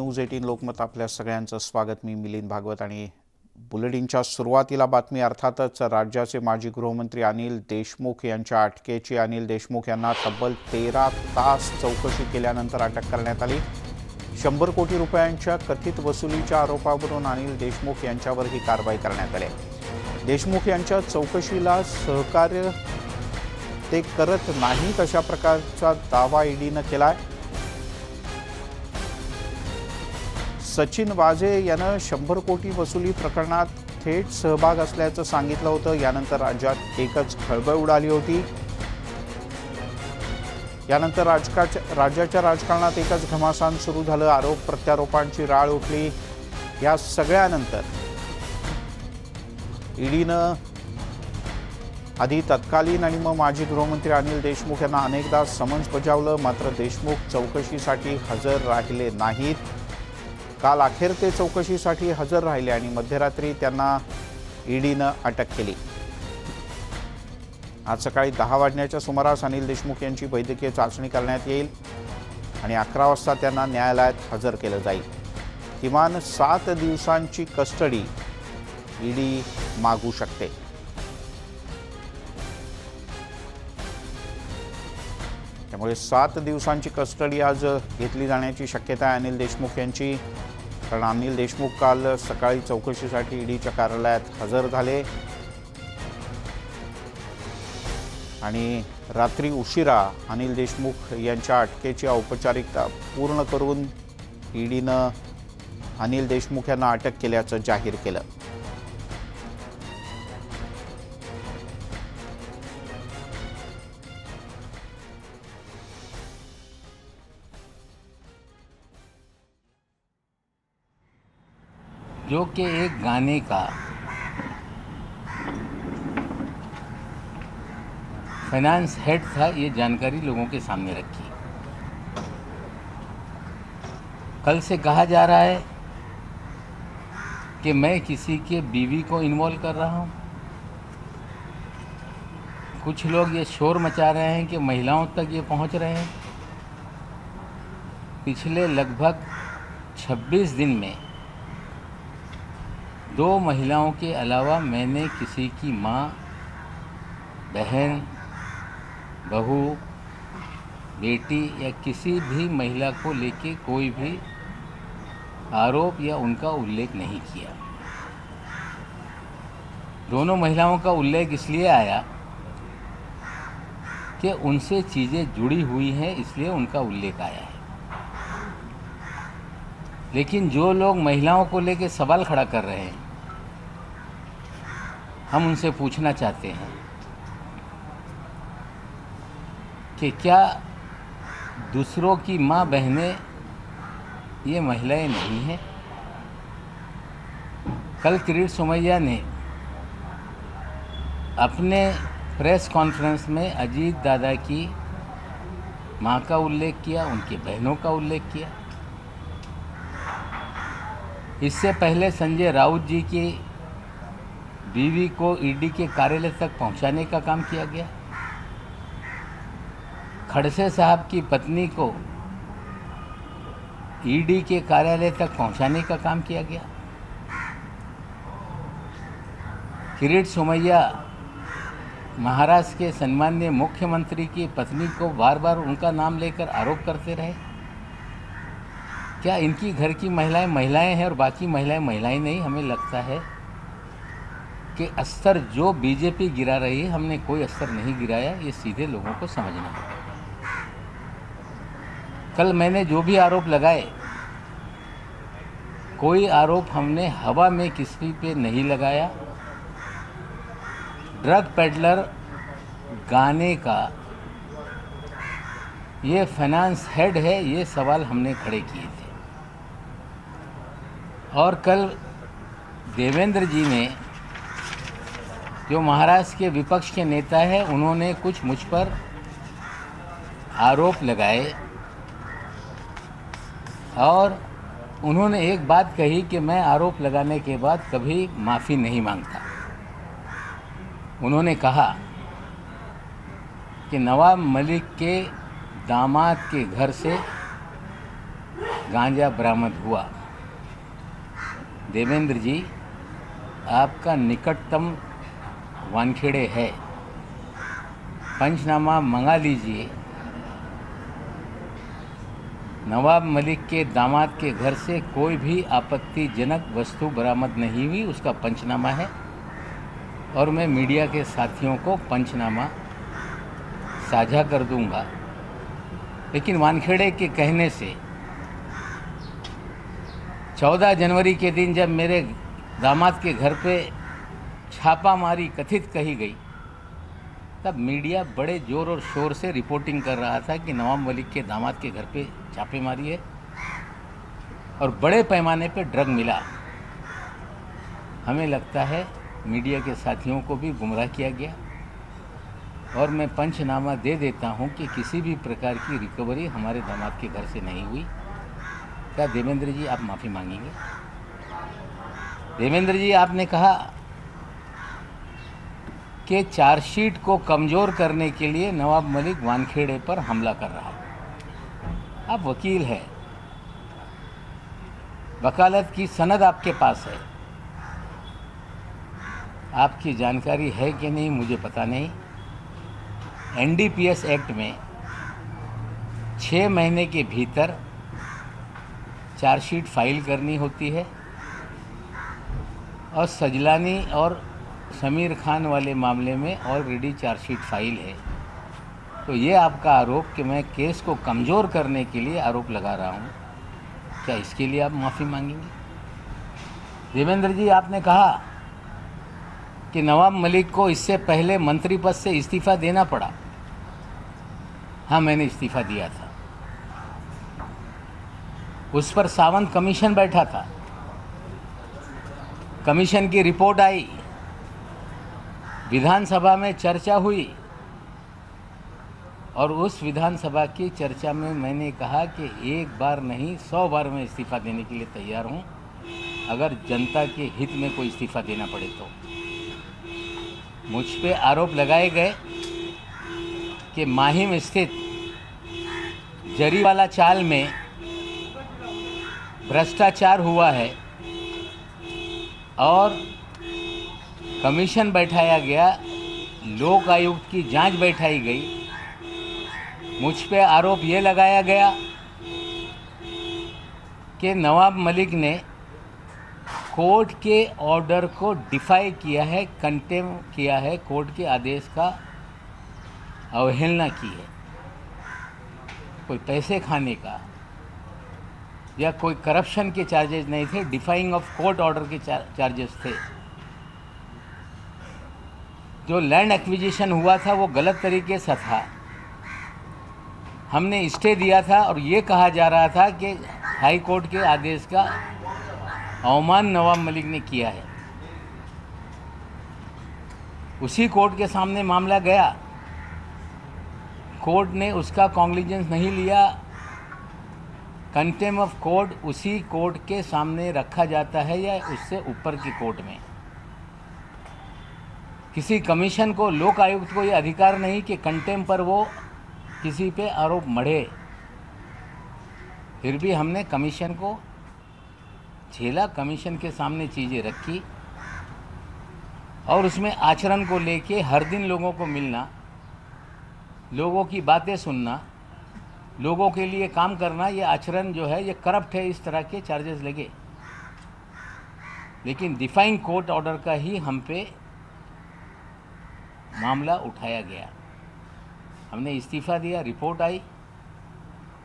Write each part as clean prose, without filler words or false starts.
News 18 लोकमत आपल्या सगळ्यांचं स्वागत। मी मिलिंद भागवत आणि बुलेटिनच्या सुरुवातीला बातमी अर्थातच राज्याचे माजी गृहमंत्री अनिल देशमुख यांच्या अटकेची। अनिल देशमुख यांना तब्बल 13 तास चौकशी केल्यानंतर अटक करण्यात आली। 100 कोटी रुपयांच्या कथित वसुलीच्या आरोपावरून अनिल देशमुख यांच्यावर ही कारवाई करण्यात आली। देशमुख यांच्या चौकशीला सहकार्य ते करत नाहीत अशा प्रकारचा दावा ईडीने केलाय। सचिन वाझे यानं 100 कोटी वसुली प्रकरणात थेट सहभाग असल्याचं सांगितलं होतं। यानंतर राज्यात एकच खळबळ उडाली होती। यानंतर राज्याच्या राजकारणात एकच घमासान सुरू झालं। आरोप प्रत्यारोपांची राळ उठली। या सगळ्यानंतर ईडीनं आधी तत्कालीन आणि मग माजी गृहमंत्री अनिल देशमुख यांना अनेकदा समन्स बजावलं, मात्र देशमुख चौकशीसाठी हजर राहिले नाहीत। काल अखेर ते चौकशीसाठी हजर राहिले आणि मध्यरात्री त्यांना ईडीनं अटक केली। आज सकाळी 10 वाजण्याच्या सुमारास अनिल देशमुख यांची वैद्यकीय चाचणी करण्यात येईल आणि 11 वाजता त्यांना न्यायालयात हजर केलं जाईल। किमान 7 दिवसांची कस्टडी ईडी मागू शकते। त्यामुळे 7 दिवसांची कस्टडी आज घेतली जाण्याची शक्यता आहे अनिल देशमुख यांची, कारण अनिल देशमुख काल सकाळी चौकशीसाठी ईडीच्या कार्यालयात हजर झाले आणि रात्री उशिरा अनिल देशमुख यांच्या अटकेची औपचारिकता पूर्ण करून ईडीनं अनिल देशमुख यांना अटक केल्याचं जाहीर केलं। जो कि एक गाने का फाइनेंस हेड था, ये जानकारी लोगों के सामने रखी। कल से कहा जा रहा है कि मैं किसी के बीवी को इन्वॉल्व कर रहा हूँ। कुछ लोग ये शोर मचा रहे हैं कि महिलाओं तक ये पहुँच रहे हैं। पिछले लगभग 26 दिन में 2 महिलाओं के अलावा मैंने किसी की माँ, बहन, बहू, बेटी या किसी भी महिला को लेके कोई भी आरोप या उनका उल्लेख नहीं किया। दोनों महिलाओं का उल्लेख इसलिए आया कि उनसे चीज़ें जुड़ी हुई हैं, इसलिए उनका उल्लेख आया है। लेकिन जो लोग महिलाओं को लेके सवाल खड़ा कर रहे हैं, हम उनसे पूछना चाहते हैं कि क्या दूसरों की माँ बहनें ये महिलाएं नहीं हैं? कल किरीट सोमैया ने अपने प्रेस कॉन्फ्रेंस में अजीत दादा की माँ का उल्लेख किया, उनकी बहनों का उल्लेख किया। इससे पहले संजय राउत जी की बीवी को ईडी के कार्यालय तक पहुंचाने का काम किया गया। खड़से साहब की पत्नी को ईडी के कार्यालय तक पहुंचाने का काम किया गया। किरीट सोमैया महाराष्ट्र के सम्माननीय मुख्यमंत्री की पत्नी को बार बार उनका नाम लेकर आरोप करते रहे। क्या इनकी घर की महिलाएं महिलाएं हैं और बाकी महिलाएं महिलाएं नहीं? हमें लगता है कि अस्तर जो बीजेपी गिरा रही है, हमने कोई अस्तर नहीं गिराया। ये सीधे लोगों को समझना होगा। कल मैंने जो भी आरोप लगाए, कोई आरोप हमने हवा में किसी पे नहीं लगाया। ड्रग पेडलर गाने का ये फाइनेंस हेड है, ये सवाल हमने खड़े किए थे। और कल देवेंद्र जी ने, जो महाराष्ट्र के विपक्ष के नेता है, उन्होंने कुछ मुझ पर आरोप लगाए और उन्होंने एक बात कही कि मैं आरोप लगाने के बाद कभी माफ़ी नहीं मांगता। उन्होंने कहा कि नवाब मलिक के दामाद के घर से गांजा बरामद हुआ। देवेंद्र जी, आपका निकटतम वानखेड़े है, पंचनामा मंगा लीजिए। नवाब मलिक के दामाद के घर से कोई भी आपत्तिजनक वस्तु बरामद नहीं हुई, उसका पंचनामा है और मैं मीडिया के साथियों को पंचनामा साझा कर दूंगा। लेकिन वानखेड़े के कहने से 14 जनवरी के दिन जब मेरे दामाद के घर पे छापामारी कथित कही गई, तब मीडिया बड़े ज़ोर और शोर से रिपोर्टिंग कर रहा था कि नवाब मलिक के दामाद के घर पे छापेमारी है और बड़े पैमाने पे ड्रग मिला। हमें लगता है मीडिया के साथियों को भी गुमराह किया गया और मैं पंचनामा दे देता हूं कि किसी भी प्रकार की रिकवरी हमारे दामाद के घर से नहीं हुई। क्या देवेंद्र जी आप माफ़ी मांगेंगे? देवेंद्र जी, आपने कहा कि चार्जशीट को कमज़ोर करने के लिए नवाब मलिक वानखेड़े पर हमला कर रहा है। आप वकील हैं, वकालत की सनद आपके पास है, आपकी जानकारी है कि नहीं मुझे पता नहीं। एनडीपीएस एक्ट में 6 महीने के भीतर चार्जशीट फाइल करनी होती है और सजलानी और समीर खान वाले मामले में ऑलरेडी चार्जशीट फाइल है। तो ये आपका आरोप कि मैं केस को कमज़ोर करने के लिए आरोप लगा रहा हूँ, क्या इसके लिए आप माफ़ी मांगेंगे? देवेंद्र जी, आपने कहा कि नवाब मलिक को इससे पहले मंत्री पद से इस्तीफ़ा देना पड़ा। हाँ, मैंने इस्तीफ़ा दिया था। उस पर सावंत कमीशन बैठा था, कमीशन की रिपोर्ट आई, विधानसभा में चर्चा हुई और उस विधानसभा की चर्चा में मैंने कहा कि एक बार नहीं 100 बार मैं इस्तीफ़ा देने के लिए तैयार हूँ, अगर जनता के हित में कोई इस्तीफ़ा देना पड़े तो। मुझ पे आरोप लगाए गए कि माहिम स्थित जरीवाला चाल में भ्रष्टाचार हुआ है और कमीशन बैठाया गया, लोक आयुक्त की जांच बैठाई गई। मुझ पे आरोप ये लगाया गया कि नवाब मलिक ने कोर्ट के ऑर्डर को डिफाई किया है, कंटेम किया है, कोर्ट के आदेश का अवहेलना की है। कोई पैसे खाने का या कोई करप्शन के चार्जेस नहीं थे, डिफाइंग ऑफ कोर्ट ऑर्डर के चार्जेस थे। जो लैंड एक्विजिशन हुआ था वो गलत तरीके से था, हमने स्टे दिया था और ये कहा जा रहा था कि हाई कोर्ट के आदेश का अवमान नवाब मलिक ने किया है। उसी कोर्ट के सामने मामला गया, कोर्ट ने उसका कॉन्ग्लिजेंस नहीं लिया। कंटेम ऑफ कोर्ट उसी कोर्ट के सामने रखा जाता है या उससे ऊपर की कोर्ट में। किसी कमीशन को, लोक आयुक्त को ये अधिकार नहीं कि कंटेम पर वो किसी पे आरोप मढ़े। फिर भी हमने कमीशन को झेला, कमीशन के सामने चीज़ें रखी और उसमें आचरण को लेके हर दिन लोगों को मिलना, लोगों की बातें सुनना, लोगों के लिए काम करना, ये आचरण जो है ये करप्ट है, इस तरह के चार्जेस लगे। लेकिन डिफाइंग कोर्ट ऑर्डर का ही हम पे मामला उठाया गया। हमने इस्तीफ़ा दिया, रिपोर्ट आई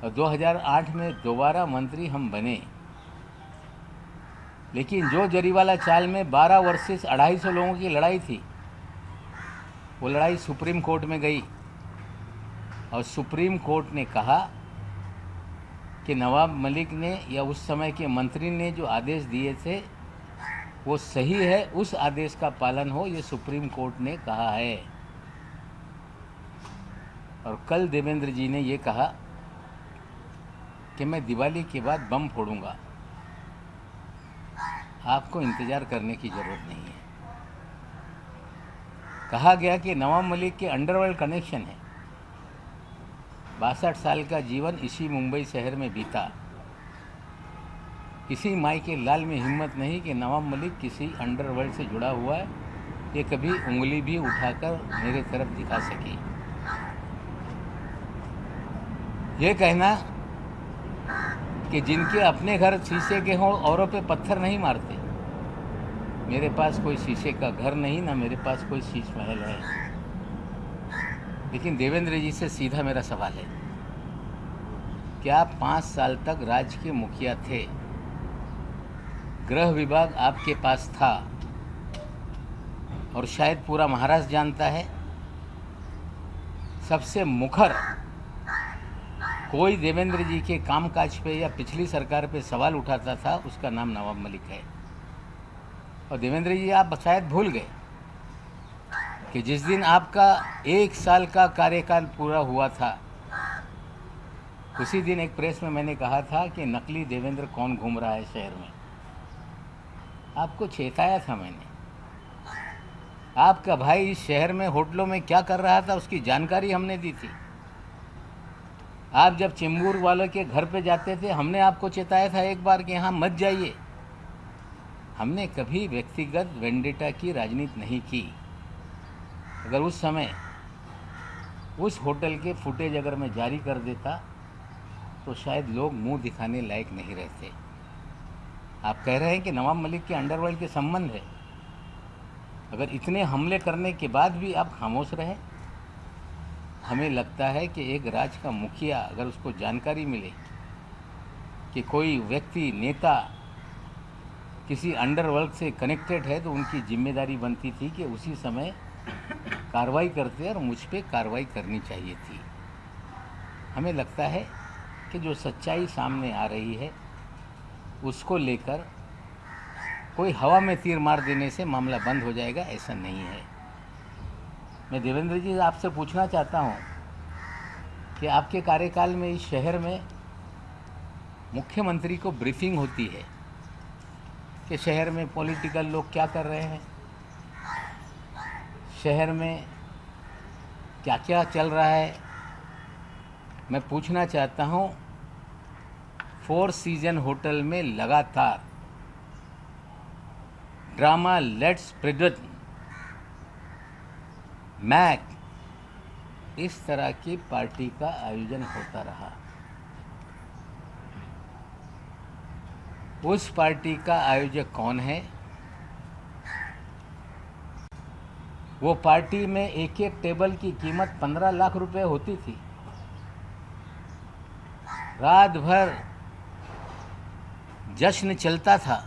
और 2008 में दोबारा मंत्री हम बने। लेकिन जो जरीवाला चाल में 12 वर्सेस 250 लोगों की लड़ाई थी, वो लड़ाई सुप्रीम कोर्ट में गई और सुप्रीम कोर्ट ने कहा कि नवाब मलिक ने या उस समय के मंत्री ने जो आदेश दिए थे वो सही है, उस आदेश का पालन हो, ये सुप्रीम कोर्ट ने कहा है। और कल देवेंद्र जी ने ये कहा कि मैं दिवाली के बाद बम फोड़ूंगा। आपको इंतज़ार करने की ज़रूरत नहीं है। कहा गया कि नवाब मलिक के अंडरवर्ल्ड कनेक्शन है। 62 साल का जीवन इसी मुंबई शहर में बीता। किसी माई के लाल में हिम्मत नहीं कि नवाब मलिक किसी अंडरवर्ल्ड से जुड़ा हुआ है, ये कभी उंगली भी उठाकर मेरे तरफ दिखा सके। ये कहना कि जिनके अपने घर शीशे के हों औरों पे पत्थर नहीं मारते, मेरे पास कोई शीशे का घर नहीं, ना मेरे पास कोई शीश महल है। लेकिन देवेंद्र जी से सीधा मेरा सवाल है कि आप 5 साल तक राज्य के मुखिया थे, गृह विभाग आपके पास था और शायद पूरा महाराष्ट्र जानता है, सबसे मुखर कोई देवेंद्र जी के कामकाज पे या पिछली सरकार पे सवाल उठाता था, उसका नाम नवाब मलिक है। और देवेंद्र जी, आप शायद भूल गए कि जिस दिन आपका 1 साल का कार्यकाल पूरा हुआ था, उसी दिन एक प्रेस में मैंने कहा था कि नकली देवेंद्र कौन घूम रहा है शहर में। आपको चेताया था मैंने। आपका भाई इस शहर में होटलों में क्या कर रहा था, उसकी जानकारी हमने दी थी। आप जब चिंबूर वालों के घर पे जाते थे, हमने आपको चेताया था एक बार कि यहाँ मत जाइए। हमने कभी व्यक्तिगत वेंडेटा की राजनीति नहीं की। अगर उस समय उस होटल के फुटेज अगर मैं जारी कर देता तो शायद लोग मुंह दिखाने लायक नहीं रहते। आप कह रहे हैं कि नवाब मलिक के अंडरवर्ल्ड के संबंध है। अगर इतने हमले करने के बाद भी आप खामोश रहे, हमें लगता है कि एक राज्य का मुखिया अगर उसको जानकारी मिले कि कोई व्यक्ति नेता किसी अंडरवर्ल्ड से कनेक्टेड है, तो उनकी जिम्मेदारी बनती थी कि उसी समय कार्रवाई करते और मुझ पे कार्रवाई करनी चाहिए थी। हमें लगता है कि जो सच्चाई सामने आ रही है उसको लेकर कोई हवा में तीर मार देने से मामला बंद हो जाएगा, ऐसा नहीं है। मैं देवेंद्र जी आपसे पूछना चाहता हूँ कि आपके कार्यकाल में इस शहर में मुख्यमंत्री को ब्रीफिंग होती है कि शहर में पॉलिटिकल लोग क्या कर रहे हैं, शहर में क्या क्या चल रहा है। मैं पूछना चाहता हूँ, 4 सीजन होटल में लगातार ड्रामा लेट्स प्रेजेंट मैक इस तरह की पार्टी का आयोजन होता रहा। उस पार्टी का आयोजक कौन है? वो पार्टी में एक एक टेबल की कीमत 15 लाख रुपए होती थी। रात भर जश्न चलता था।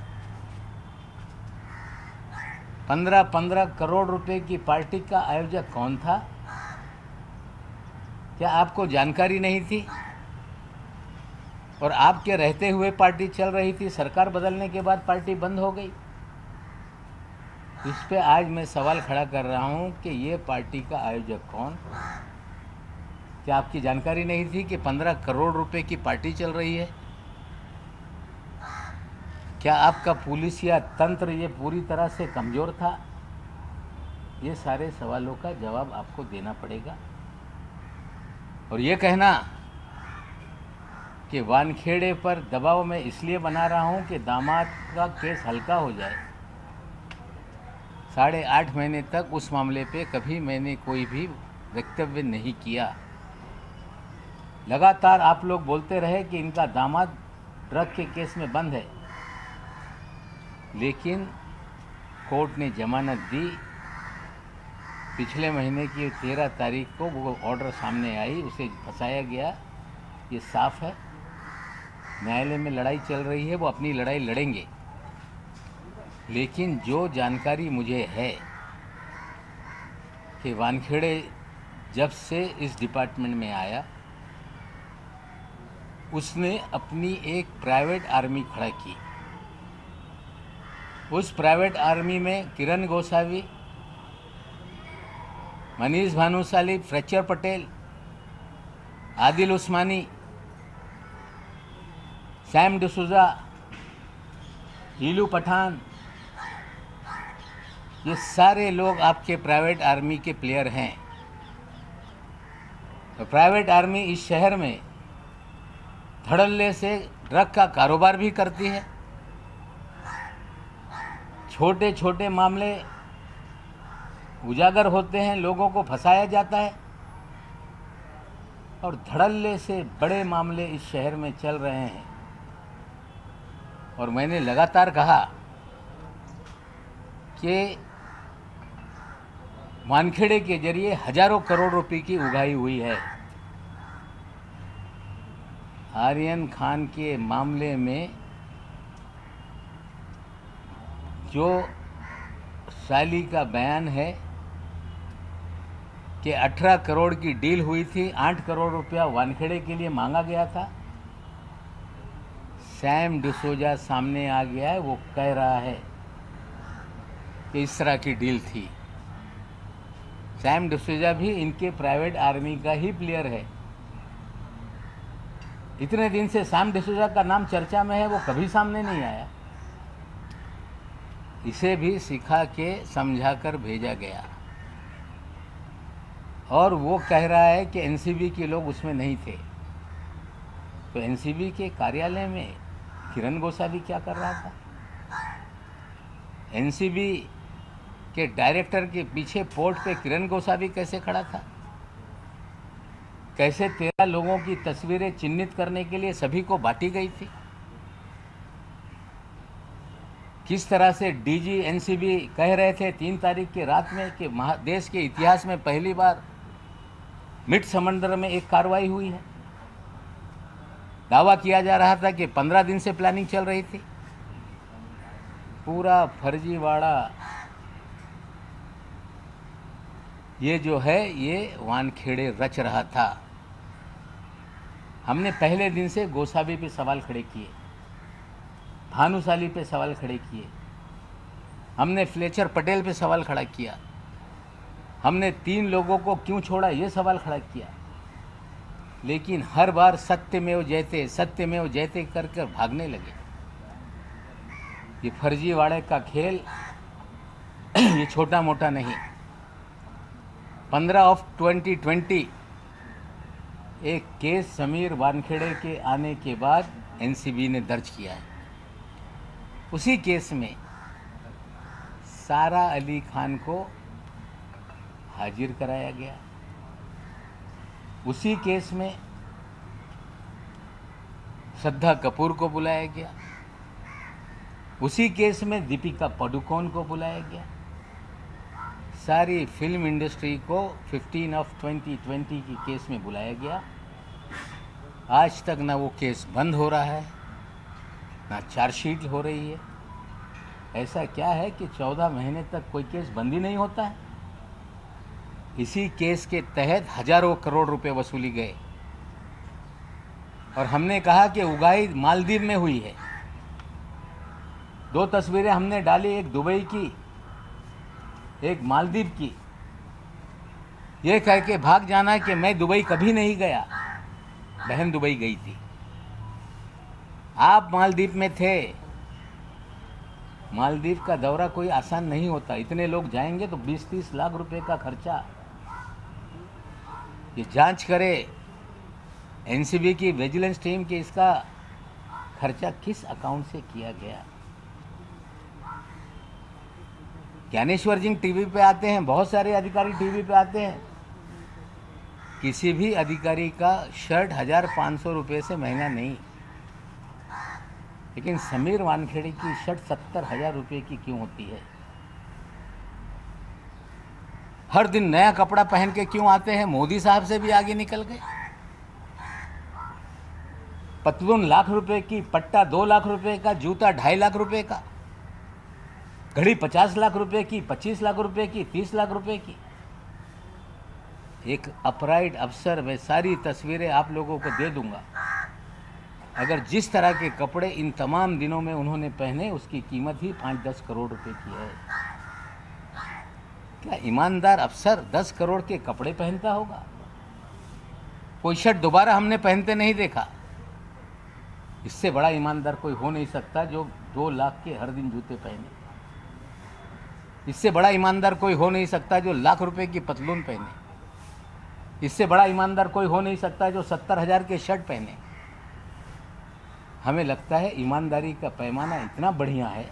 15-15 करोड़ रुपए की पार्टी का आयोजक कौन था? क्या आपको जानकारी नहीं थी? और आपके रहते हुए पार्टी चल रही थी, सरकार बदलने के बाद पार्टी बंद हो गई। इस पे आज मैं सवाल खड़ा कर रहा हूं कि ये पार्टी का आयोजक कौन? क्या आपकी जानकारी नहीं थी कि 15 करोड़ रुपए की पार्टी चल रही है? क्या आपका पुलिस या तंत्र ये पूरी तरह से कमज़ोर था? ये सारे सवालों का जवाब आपको देना पड़ेगा। और ये कहना कि वानखेड़े पर दबाव मैं इसलिए बना रहा हूं कि दामाद का केस हल्का हो जाए, 8.5 महीने तक उस मामले पे कभी मैंने कोई भी वक्तव्य नहीं किया। लगातार आप लोग बोलते रहे कि इनका दामाद ड्रग के केस में बंद है, लेकिन कोर्ट ने जमानत दी। पिछले महीने की 13 तारीख को वो ऑर्डर सामने आई, उसे फंसाया गया। ये साफ है, न्यायालय में लड़ाई चल रही है, वो अपनी लड़ाई लड़ेंगे। लेकिन जो जानकारी मुझे है कि वानखेड़े जब से इस डिपार्टमेंट में आया, उसने अपनी एक प्राइवेट आर्मी खड़ा की। उस प्राइवेट आर्मी में किरण गोसावी, मनीष भानुशाली, फ्रेक्चर पटेल, आदिल उस्मानी, सैम डिसूजा, हीलू पठान, ये सारे लोग आपके प्राइवेट आर्मी के प्लेयर हैं। तो प्राइवेट आर्मी इस शहर में धड़ल्ले से ड्रग का कारोबार भी करती है छोटे छोटे मामले उजागर होते हैं, लोगों को फंसाया जाता है, और धड़ल्ले से बड़े मामले इस शहर में चल रहे हैं। और मैंने लगातार कहा कि वानखेड़े के जरिए हजारों करोड़ रुपए की उगाही हुई है। आर्यन खान के मामले में जो साली का बयान है कि 18 करोड़ की डील हुई थी, 8 करोड़ रुपया वानखेड़े के लिए मांगा गया था, सैम डिसोजा सामने आ गया है, वो कह रहा है कि इस तरह की डील थी। सैम डिसोजा भी इनके प्राइवेट आर्मी का ही प्लेयर है। इतने दिन से सैम डिसोजा का नाम चर्चा में है, वो कभी सामने नहीं आया। इसे भी सिखा के समझा कर भेजा गया, और वो कह रहा है कि एनसीबी के लोग उसमें नहीं थे। तो एनसीबी के कार्यालय में किरण गोसावी क्या कर रहा था? एनसीबी के डायरेक्टर के पीछे पोर्ट पे किरण गोसावी कैसे खड़ा था? कैसे 13 लोगों की तस्वीरें चिन्हित करने के लिए सभी को बांटी गई थी? किस तरह से डीजी एनसीबी कह रहे थे 3 तारीख की रात में कि देश के इतिहास में पहली बार मिड समंदर में एक कार्रवाई हुई है। दावा किया जा रहा था कि 15 दिन से प्लानिंग चल रही थी। पूरा फर्जीवाड़ा ये जो है ये वानखेड़े रच रहा था। हमने पहले दिन से गोसावी पे सवाल खड़े किए, भानुशाली पे सवाल खड़े किए, हमने फ्लेचर पटेल पे सवाल खड़ा किया, हमने 3 लोगों को क्यों छोड़ा ये सवाल खड़ा किया, लेकिन हर बार सत्यमेव जयते कर कर भागने लगे। ये फर्जीवाड़े का खेल ये छोटा मोटा नहीं। 15/2020 एक केस समीर वानखेड़े के आने के बाद एनसीबी ने दर्ज किया है। उसी केस में सारा अली खान को हाजिर कराया गया। उसी केस में श्रद्धा कपूर को बुलाया गया। उसी केस में दीपिका पादुकोण को बुलाया गया। सारी फिल्म इंडस्ट्री को 15/2020 की केस में बुलाया गया। आज तक ना वो केस बंद हो रहा है, ना चार्जशीट हो रही है। ऐसा क्या है कि 14 महीने तक कोई केस बंद ही नहीं होता है? इसी केस के तहत हजारों करोड़ रुपए वसूली गए। और हमने कहा कि उगाही मालदीव में हुई है। 2 तस्वीरें हमने डाली, एक दुबई की, एक मालदीव की। ये कह के भाग जाना कि मैं दुबई कभी नहीं गया, बहन दुबई गई थी। आप मालदीव में थे। मालदीव का दौरा कोई आसान नहीं होता। इतने लोग जाएंगे तो 20-30 लाख रुपए का खर्चा। ये जांच करे एनसीबी की विजिलेंस टीम कि इसका खर्चा किस अकाउंट से किया गया। ज्ञानेश्वर जी टीवी पे आते हैं, बहुत सारे अधिकारी टीवी पे आते हैं। किसी भी अधिकारी का शर्ट 1500 रुपये से महंगा नहीं, लेकिन समीर वानखेड़े की शर्ट 70,000 रुपये की क्यों होती है? हर दिन नया कपड़ा पहन के क्यों आते हैं? मोदी साहब से भी आगे निकल गए। पतलून लाख रुपए की, पट्टा 2 लाख रुपए का, जूता 2.5 लाख रुपए का, घड़ी 50 लाख रुपए की, 25 लाख रुपए की, 30 लाख रुपए की। एक अपराइट अफसर, मैं सारी तस्वीरें आप लोगों को दे दूंगा। अगर जिस तरह के कपड़े इन तमाम दिनों में उन्होंने पहने, उसकी कीमत ही 5-10 करोड़ रुपए की है। क्या ईमानदार अफसर 10 करोड़ के कपड़े पहनता होगा? कोई शर्ट दोबारा हमने पहनते नहीं देखा। इससे बड़ा ईमानदार कोई हो नहीं सकता जो 2 लाख के हर दिन जूते पहने। इससे बड़ा ईमानदार कोई हो नहीं सकता जो लाख रुपए की पतलून पहने। इससे बड़ा ईमानदार कोई हो नहीं सकता जो 70,000 के शर्ट पहने। हमें लगता है ईमानदारी का पैमाना इतना बढ़िया है,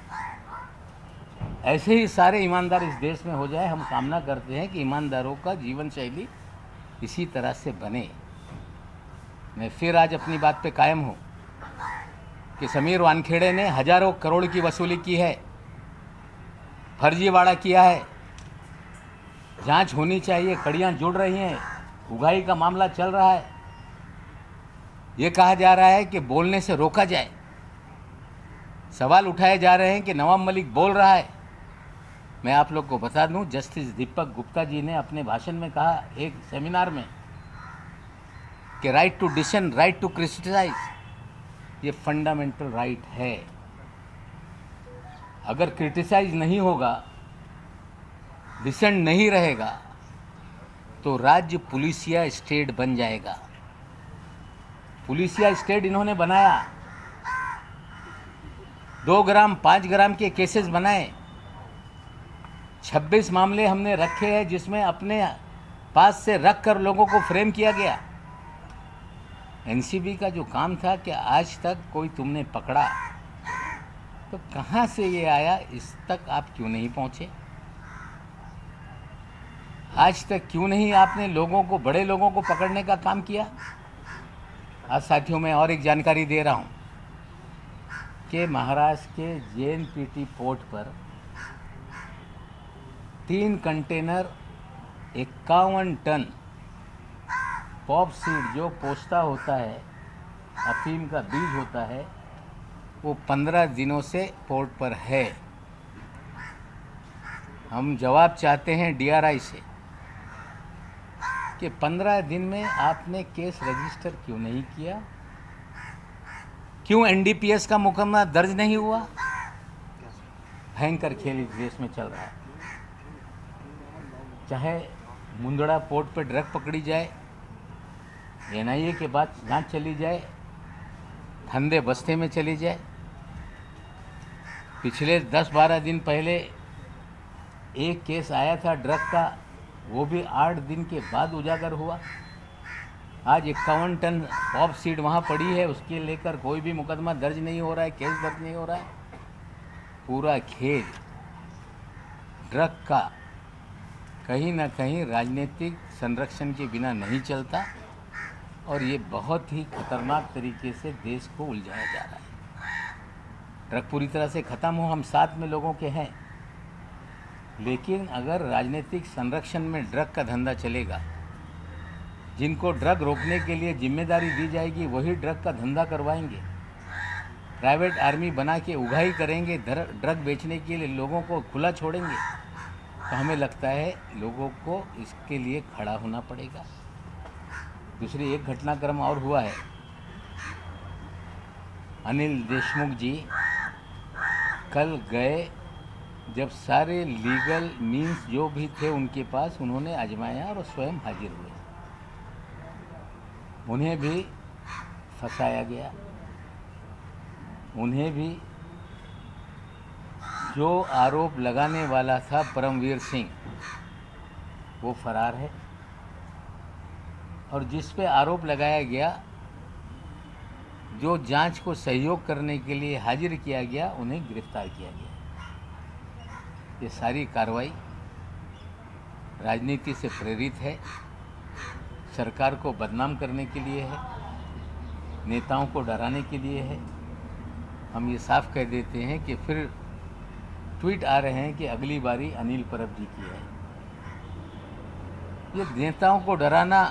ऐसे ही सारे ईमानदार इस देश में हो जाए। हम कामना करते हैं कि ईमानदारों का जीवन शैली इसी तरह से बने। मैं फिर आज अपनी बात पे कायम हूँ कि समीर वानखेड़े ने हजारों करोड़ की वसूली की है, फर्जीवाड़ा किया है, जांच होनी चाहिए, कड़ियाँ जुड़ रही हैं, उगाही का मामला चल रहा है। ये कहा जा रहा है कि बोलने से रोका जाए। सवाल उठाए जा रहे हैं कि नवाब मलिक बोल रहा है। मैं आप लोग को बता दूं, जस्टिस दीपक गुप्ता जी ने अपने भाषण में कहा एक सेमिनार में कि right to dissent, right to criticise, ये फंडामेंटल राइट है। अगर क्रिटिसाइज नहीं होगा, डिसेंट नहीं रहेगा, तो राज्य पुलिसिया स्टेट बन जाएगा। पुलिसिया स्टेट इन्होंने बनाया, 2 ग्राम 5 ग्राम के केसेस बनाए, 26 मामले हमने रखे हैं जिसमें अपने पास से रख कर लोगों को फ्रेम किया गया। एनसीबी का जो काम था कि आज तक कोई तुमने पकड़ा, तो कहाँ से ये आया, इस तक आप क्यों नहीं पहुँचे? आज तक क्यों नहीं आपने लोगों को, बड़े लोगों को पकड़ने का काम किया? आज साथियों मैं और एक जानकारी दे रहा हूँ कि महाराष्ट्र के जेएनपीटी पोर्ट पर 3 कंटेनर 51 टन पॉप सीड, जो पोस्ता होता है, अफीम का बीज होता है, वो 15 दिनों से पोर्ट पर है। हम जवाब चाहते हैं डीआरआई से कि 15 दिन में आपने केस रजिस्टर क्यों नहीं किया? क्यों एनडीपीएस का मुकदमा दर्ज नहीं हुआ? भयंकर खेल इस देश में चल रहा है। चाहे मुंदड़ा पोर्ट पे ड्रग पकड़ी जाए, एनआईए के बाद जांच चली जाए, धंधे बस्ते में चली जाए। पिछले 10-12 दिन पहले एक केस आया था ड्रग का, वो भी 8 दिन के बाद उजागर हुआ। आज 51 टन पॉप सीड वहाँ पड़ी है, उसके लेकर कोई भी मुकदमा दर्ज नहीं हो रहा है, केस दर्ज नहीं हो रहा है। पूरा खेल ड्रग का कहीं ना कहीं राजनीतिक संरक्षण के बिना नहीं चलता, और ये बहुत ही खतरनाक तरीके से देश को उलझाया जा रहा है। ड्रग पूरी तरह से ख़त्म हो, हम साथ में लोगों के हैं, लेकिन अगर राजनीतिक संरक्षण में ड्रग का धंधा चलेगा, जिनको ड्रग रोकने के लिए जिम्मेदारी दी जाएगी वही ड्रग का धंधा करवाएंगे, प्राइवेट आर्मी बना के उगाही करेंगे, ड्रग बेचने के लिए लोगों को खुला छोड़ेंगे, तो हमें लगता है लोगों को इसके लिए खड़ा होना पड़ेगा। दूसरी एक घटनाक्रम और हुआ है। अनिल देशमुख जी कल गए, जब सारे लीगल मीन्स जो भी थे उनके पास, उन्होंने आजमाया और स्वयं हाजिर हुए। उन्हें भी फंसाया गया, उन्हें भी जो आरोप लगाने वाला था परमवीर सिंह, वो फरार है, और जिस पे आरोप लगाया गया, जो जांच को सहयोग करने के लिए हाजिर किया गया, उन्हें गिरफ्तार किया गया। ये सारी कार्रवाई राजनीति से प्रेरित है, सरकार को बदनाम करने के लिए है, नेताओं को डराने के लिए है। हम ये साफ कह देते हैं कि फिर ट्वीट आ रहे हैं कि अगली बारी अनिल परब जी की है। ये नेताओं को डराना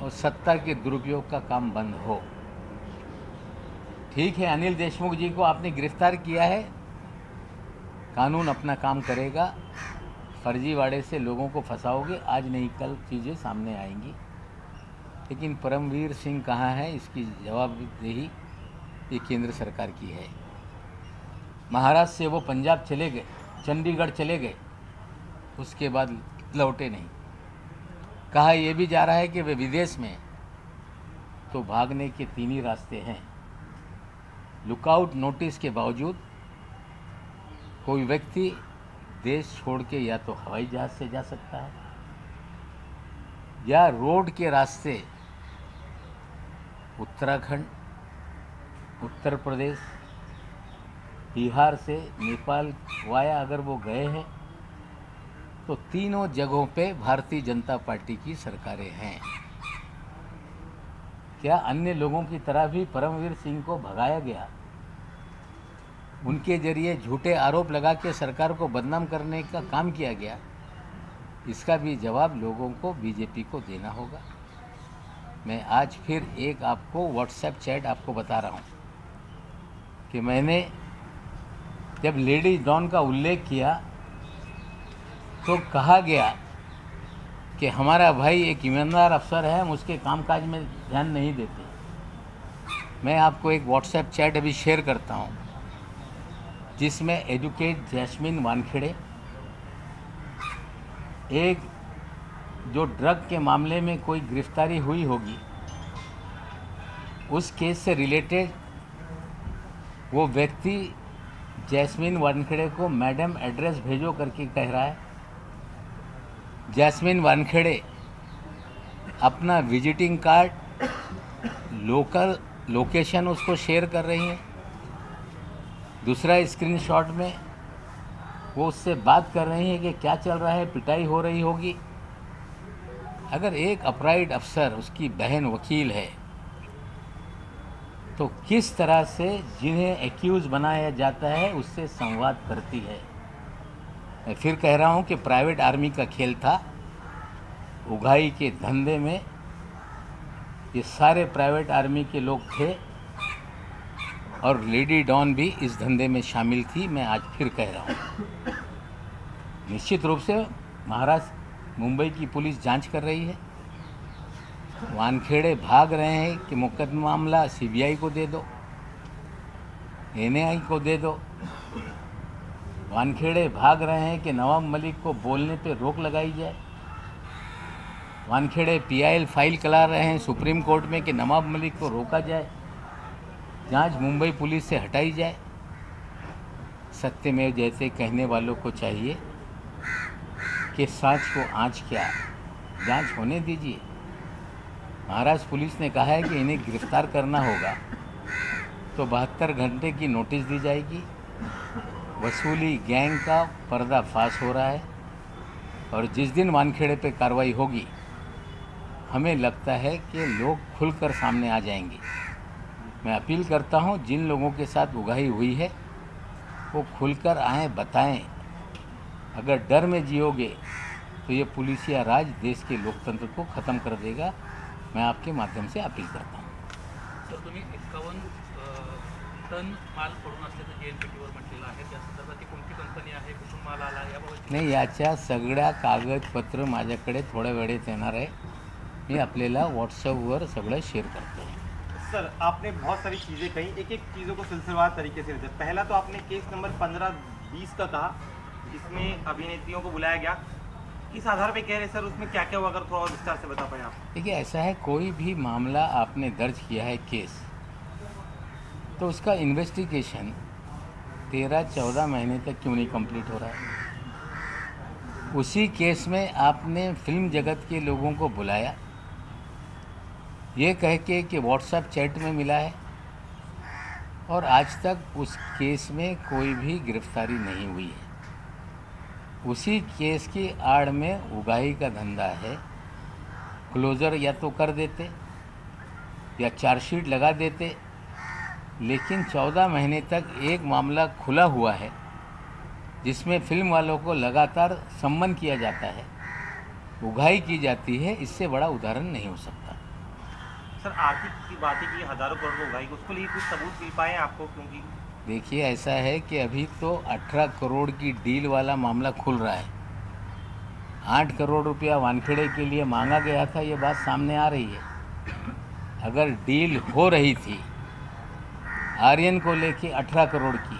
और सत्ता के दुरुपयोग का काम बंद हो। ठीक है, अनिल देशमुख जी को आपने गिरफ्तार किया है, कानून अपना काम करेगा। फर्जीवाड़े से लोगों को फंसाओगे, आज नहीं कल चीज़ें सामने आएंगी। लेकिन परमवीर सिंह कहाँ है, इसकी जवाबदेही ये केंद्र सरकार की है। महाराष्ट्र से वो पंजाब चले गए, चंडीगढ़ चले गए, उसके बाद लौटे नहीं। कहा यह भी जा रहा है कि वे विदेश में, तो भागने के 3 ही रास्ते हैं। लुकआउट नोटिस के बावजूद कोई व्यक्ति देश छोड़ के या तो हवाई जहाज़ से जा सकता है, या रोड के रास्ते उत्तराखंड, उत्तर प्रदेश बिहार से नेपाल वाया अगर वो गए हैं तो तीनों जगहों पे भारतीय जनता पार्टी की सरकारें हैं। क्या अन्य लोगों की तरह भी परमवीर सिंह को भगाया गया, उनके जरिए झूठे आरोप लगा के सरकार को बदनाम करने का काम किया गया? इसका भी जवाब लोगों को, बीजेपी को देना होगा। मैं आज फिर एक आपको व्हाट्सएप चैट आपको बता रहा हूँ कि मैंने जब लेडी डॉन का उल्लेख किया तो कहा गया कि हमारा भाई एक ईमानदार अफसर है, हम उसके कामकाज में ध्यान नहीं देते। मैं आपको एक व्हाट्सएप चैट अभी शेयर करता हूँ जिसमें एजुकेट जैस्मिन वानखेड़े, एक जो ड्रग के मामले में कोई गिरफ्तारी हुई होगी उस केस से रिलेटेड वो व्यक्ति जैस्मिन वानखेड़े को मैडम एड्रेस भेजो करके कह रहा है। जैस्मिन वानखेड़े अपना विजिटिंग कार्ड, लोकल लोकेशन उसको शेयर कर रही हैं। दूसरा स्क्रीनशॉट में वो उससे बात कर रही हैं कि क्या चल रहा है, पिटाई हो रही होगी। अगर एक अपराइट अफसर, उसकी बहन वकील है, तो किस तरह से जिन्हें एक्यूज़ बनाया जाता है उससे संवाद करती है। मैं फिर कह रहा हूँ कि प्राइवेट आर्मी का खेल था। उगाही के धंधे में ये सारे प्राइवेट आर्मी के लोग थे और लेडी डॉन भी इस धंधे में शामिल थी। मैं आज फिर कह रहा हूँ, निश्चित रूप से महाराष्ट्र, मुंबई की पुलिस जांच कर रही है। वानखेड़े भाग रहे हैं कि मुकदमा मामला सीबीआई को दे दो, एनआई को दे दो। वानखेड़े भाग रहे हैं कि नवाब मलिक को बोलने पे रोक लगाई जाए। वानखेड़े पीआईएल फाइल करा रहे हैं सुप्रीम कोर्ट में कि नवाब मलिक को रोका जाए, जांच मुंबई पुलिस से हटाई जाए। सत्यमेव जयते कहने वालों को चाहिए कि सांच को आँच क्या, जांच होने दीजिए। महाराष्ट्र पुलिस ने कहा है कि इन्हें गिरफ्तार करना होगा तो 72 घंटे की नोटिस दी जाएगी। वसूली गैंग का पर्दाफाश हो रहा है और जिस दिन वानखेड़े पे कार्रवाई होगी हमें लगता है कि लोग खुलकर सामने आ जाएंगे। मैं अपील करता हूं, जिन लोगों के साथ उगाही हुई है वो खुलकर आएँ, बताएं। अगर डर में जियोगे तो ये पुलिसिया राज देश के लोकतंत्र को ख़त्म कर देगा। मैं आपके माध्यम से अपील करता हूँ। सर, तुम्ही 51 टन माल पडून असल्याचं JNPTवर म्हटलेलं आहे, त्या संदर्भात ती कोणती कंपनी आहे, कुठून माल आला याबाबत? नाही, याच्या सगळ्या कागदपत्र माझ्याकडे थोड्या वेळेत येणार आहे। मी आपल्याला व्हॉट्सअपवर सगळं शेअर करतो। सर, आपने बहुत सारी चीज़ें कही, एक एक चीज़ों को सिलसिलेवार तरीके से रखा। पहला तो आपने केस नंबर 15-20 का कहा, इसमें अभिनेत्रियों को बुलाया गया, किस आधार पे कह रहे सर, उसमें क्या क्या हुआ, अगर थोड़ा और विस्तार से बता पाए आप। देखिए, ऐसा है, कोई भी मामला आपने दर्ज किया है केस, तो उसका इन्वेस्टिगेशन 13-14 महीने तक क्यों नहीं कंप्लीट हो रहा है? उसी केस में आपने फिल्म जगत के लोगों को बुलाया, ये कह के कि व्हाट्सएप चैट में मिला है, और आज तक उस केस में कोई भी गिरफ्तारी नहीं हुई है। उसी केस की आड़ में उगाही का धंधा है। क्लोज़र या तो कर देते या चार्जशीट लगा देते, लेकिन 14 महीने तक एक मामला खुला हुआ है जिसमें फिल्म वालों को लगातार सम्मन किया जाता है, उगाही की जाती है। इससे बड़ा उदाहरण नहीं हो सकता। सर, आर्थिक की बातें की, हज़ारों करोड़ को उगाही, उसको लिए कुछ सबूत मिल पाए आपको? क्योंकि देखिए, ऐसा है कि अभी तो 18 करोड़ की डील वाला मामला खुल रहा है। 8 करोड़ रुपया वानखेड़े के लिए मांगा गया था, ये बात सामने आ रही है। अगर डील हो रही थी आर्यन को लेके 18 करोड़ की,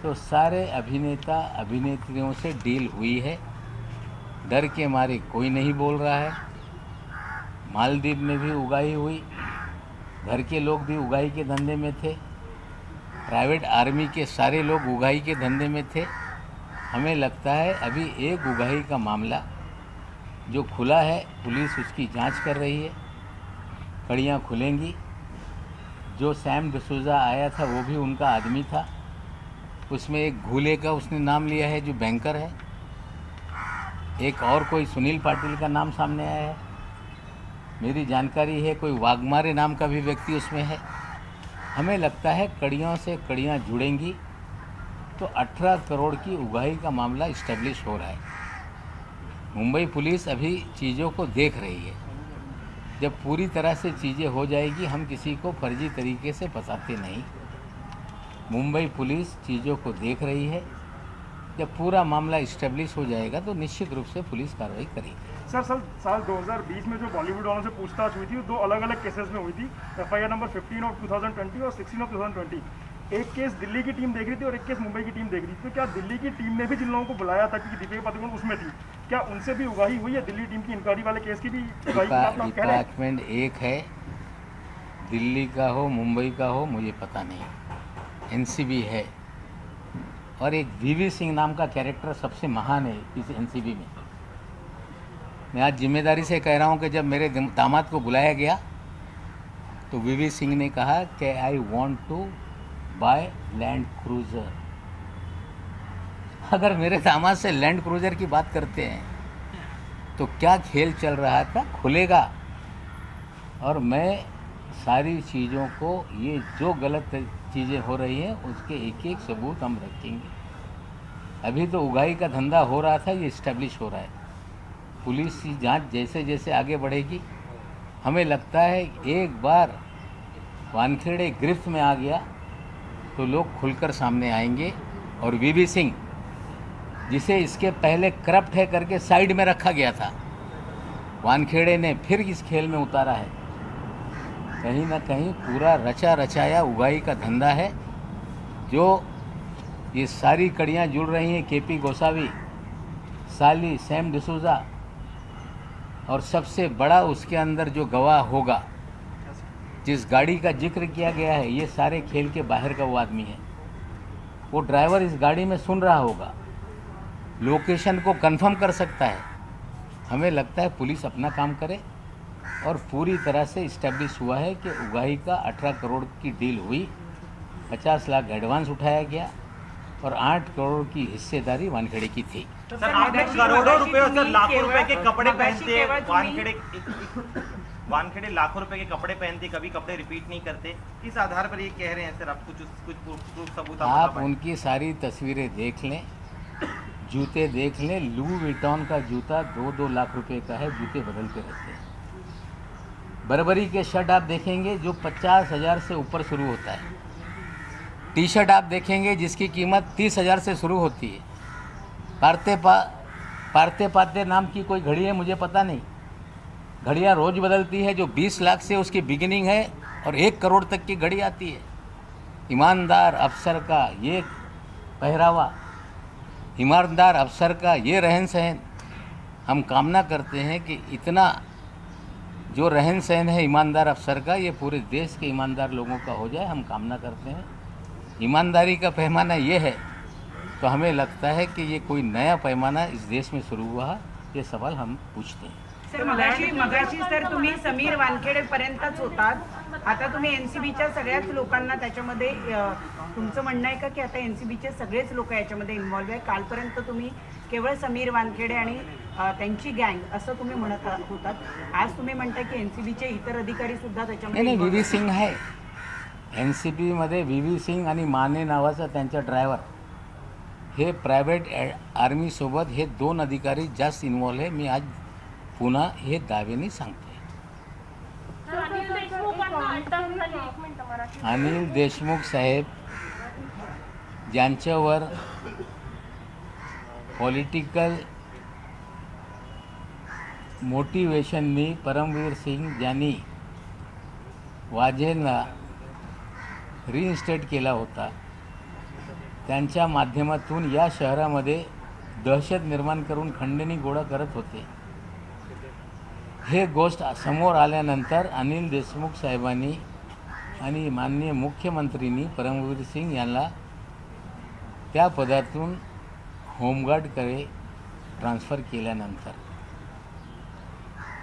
तो सारे अभिनेता अभिनेत्रियों से डील हुई है। डर के मारे कोई नहीं बोल रहा है। मालदीव में भी उगाही हुई, घर के लोग भी उगाही के धंधे में थे, प्राइवेट आर्मी के सारे लोग उगाही के धंधे में थे। हमें लगता है अभी एक उगाही का मामला जो खुला है, पुलिस उसकी जांच कर रही है, कड़ियाँ खुलेंगी। जो सैम डिसूजा आया था वो भी उनका आदमी था, उसमें एक घूले का उसने नाम लिया है जो बैंकर है, एक और कोई सुनील पाटिल का नाम सामने आया है। मेरी जानकारी है कोई वाघमारे नाम का भी व्यक्ति उसमें है। हमें लगता है कड़ियों से कड़ियाँ जुड़ेंगी तो 18 करोड़ की उगाही का मामला इस्टेब्लिश हो रहा है। मुंबई पुलिस अभी चीज़ों को देख रही है। जब पूरी तरह से चीज़ें हो जाएगी, हम किसी को फर्जी तरीके से फंसाते नहीं। मुंबई पुलिस चीज़ों को देख रही है। जब पूरा मामला इस्टेब्लिश हो जाएगा तो निश्चित रूप से पुलिस कार्रवाई करेगी। सर साल 2020 में जो बॉलीवुड वालों से पूछताछ हुई थी, वो 2 अलग-अलग केसेस में हुई थी। FIR नंबर 15 ऑफ 2020 और 16 ऑफ 2020। एक केस दिल्ली की टीम देख रही थी और एक केस मुंबई की टीम देख रही थी। तो क्या दिल्ली की टीम ने भी जिन लोगों को बुलाया था, क्योंकि दीपिका पादुकोण उसमें थी, क्या उनसे भी उगाही हुई है? दिल्ली टीम की इंक्वायरी वाले केस की भी उगाही की बात आप कह रहे हैं? डिपार्टमेंट एक है, दिल्ली का हो मुंबई का हो मुझे पता नहीं, NCB है। और एक VV सिंह नाम का कैरेक्टर सबसे महान है इस NCB में। मैं आज जिम्मेदारी से कह रहा हूँ कि जब मेरे दामाद को बुलाया गया तो VV सिंह ने कहा कि I want to buy Land Cruiser. अगर मेरे दामाद से लैंड क्रूज़र की बात करते हैं तो क्या खेल चल रहा था खुलेगा। और मैं सारी चीज़ों को, ये जो गलत चीज़ें हो रही हैं उसके एक एक सबूत हम रखेंगे। अभी तो उगाही का धंधा हो रहा था, ये इस्टेब्लिश हो रहा है। पुलिस की जांच जैसे जैसे आगे बढ़ेगी, हमें लगता है एक बार वानखेड़े गिरफ्त में आ गया तो लोग खुलकर सामने आएंगे। और VV सिंह, जिसे इसके पहले करप्ट है करके साइड में रखा गया था, वानखेड़े ने फिर इस खेल में उतारा है। कहीं ना कहीं पूरा रचा रचाया उगाही का धंधा है। जो ये सारी कड़ियाँ जुड़ रही हैं, KP गोसावी, साली, सैम डिसूजा, और सबसे बड़ा उसके अंदर जो गवाह होगा, जिस गाड़ी का जिक्र किया गया है, ये सारे खेल के बाहर का वो आदमी है। वो ड्राइवर इस गाड़ी में सुन रहा होगा, लोकेशन को कंफर्म कर सकता है। हमें लगता है पुलिस अपना काम करे और पूरी तरह से इस्टेब्लिश हुआ है कि उगाही का 18 करोड़ की डील हुई, 50 लाख एडवांस उठाया गया और 8 करोड़ की हिस्सेदारी वानखेड़े की थी। सर आपने करोड़ों रुपए और सर लाखों रुपए के कपड़े पहनते हैं, वानखेड़े लाखों रुपए के कपड़े पहनते, कभी कपड़े रिपीट नहीं करते। किस आधार पर ये कह रहे हैं सर? आप कुछ प्रूफ सबूत आप उनकी सारी तस्वीरें देख लें, जूते देख लें। लू विटॉन का जूता 2-2 लाख रुपए का है, जूते बदलते रहते हैं। बर्बरी के शर्ट आप देखेंगे जो 50,000 से ऊपर शुरू होता है। टी शर्ट आप देखेंगे जिसकी कीमत 30,000 से शुरू होती है। पारते पाते नाम की कोई घड़ी है, मुझे पता नहीं, घड़ियाँ रोज़ बदलती है, जो 20 लाख से उसकी बिगिनिंग है और 1 करोड़ तक की घड़ी आती है। ईमानदार अफसर का ये पहरावा, ईमानदार अफसर का ये रहन सहन, हम कामना करते हैं कि इतना जो रहन सहन है ईमानदार अफसर का, ये पूरे देश के ईमानदार लोगों का हो जाए। हम कामना करते हैं। ईमानदारी का पैमाना ये है तो हमें लगता है कि ये कोई नया पैमाना इस देश में शुरू हुआ है, ये सवाल हम पूछते हैं। सर मगाशी सर तुम्ही समीर वानखेडे पर्यंतच होतात, आता तुम्ही NCBच्या सगळ्याच लोकांना त्याच्यामध्ये तुमचं म्हणणं आहे का की आता NCBचे सगळेच लोक याच्यामध्ये इन्व्हॉल्व आहे? कालपर्यंत तुम्ही केवळ समीर वानखेडे आणि त्यांची गँग असं तुम्ही म्हणत होतात, आज तुम्ही म्हणता की NCBचे इतर अधिकारी सुद्धा त्याच्यामध्ये नाही, VV सिंग आहे NCB मध्ये। VV सिंग आणि माने नावाचा त्यांचा ड्रायव्हर, हे प्रायव्हेट आर्मीसोबत हे 2 अधिकारी जास्त इन्व्हॉल्व आहे। मी आज पुन्हा हे दाव्याने सांगतोय। अनिल देशमुख साहेब ज्यांच्यावर पॉलिटिकल मोटिवेशननी परमवीर सिंग ज्यांनी वाझेंना रिइन्स्टेट केला होता, त्यांच्या माध्यमातून या शहरामध्ये दहशत निर्माण करून खंडणी गोळा करत होते। हे गोष्ट समोर आल्यानंतर अनिल देशमुख साहेबांनी आणि माननीय मुख्यमंत्रींनी परमवीर सिंग यांना त्या पदातून होमगार्डकडे ट्रान्सफर केल्यानंतर